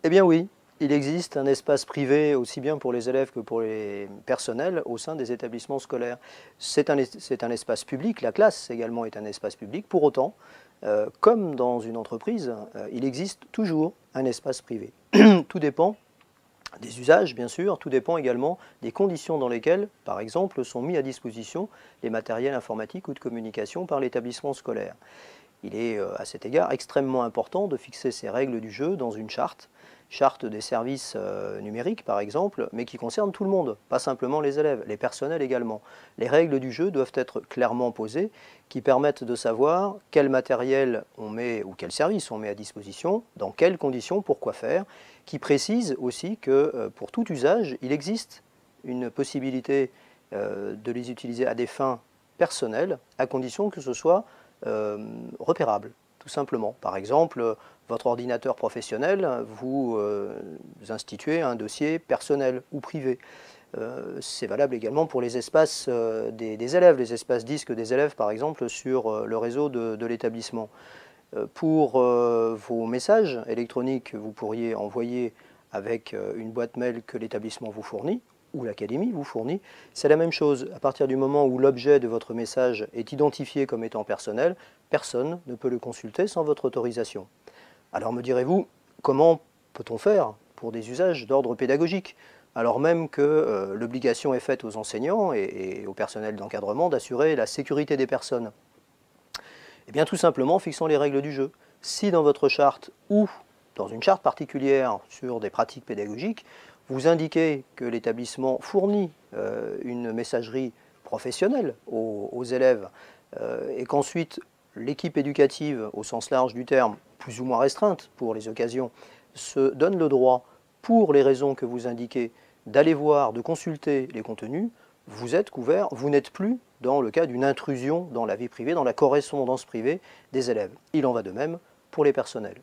Eh bien oui, il existe un espace privé aussi bien pour les élèves que pour les personnels au sein des établissements scolaires. C'est un espace public, la classe également est un espace public. Pour autant, comme dans une entreprise, il existe toujours un espace privé. Tout dépend des usages, bien sûr, tout dépend également des conditions dans lesquelles, par exemple, sont mis à disposition les matériels informatiques ou de communication par l'établissement scolaire. Il est à cet égard extrêmement important de fixer ces règles du jeu dans une charte, charte des services numériques par exemple, mais qui concerne tout le monde, pas simplement les élèves, les personnels également. Les règles du jeu doivent être clairement posées, qui permettent de savoir quel matériel on met ou quel service on met à disposition, dans quelles conditions, pour quoi faire, qui précisent aussi que pour tout usage, il existe une possibilité de les utiliser à des fins personnelles, à condition que ce soit repérable, tout simplement. Par exemple, votre ordinateur professionnel, vous instituez un dossier personnel ou privé. C'est valable également pour les espaces des élèves, les espaces disques des élèves, par exemple, sur le réseau de l'établissement. Pour vos messages électroniques, vous pourriez envoyer avec une boîte mail que l'établissement vous fournit, ou l'académie vous fournit. C'est la même chose. À partir du moment où l'objet de votre message est identifié comme étant personnel, personne ne peut le consulter sans votre autorisation. Alors me direz-vous, comment peut-on faire pour des usages d'ordre pédagogique, alors même que l'obligation est faite aux enseignants et au personnel d'encadrement d'assurer la sécurité des personnes? Eh bien tout simplement en fixant les règles du jeu. Si dans votre charte ou dans une charte particulière sur des pratiques pédagogiques, vous indiquez que l'établissement fournit une messagerie professionnelle aux élèves et qu'ensuite l'équipe éducative, au sens large du terme, plus ou moins restreinte pour les occasions, se donne le droit, pour les raisons que vous indiquez, d'aller voir, de consulter les contenus, vous êtes couvert, vous n'êtes plus dans le cas d'une intrusion dans la vie privée, dans la correspondance privée des élèves. Il en va de même pour les personnels.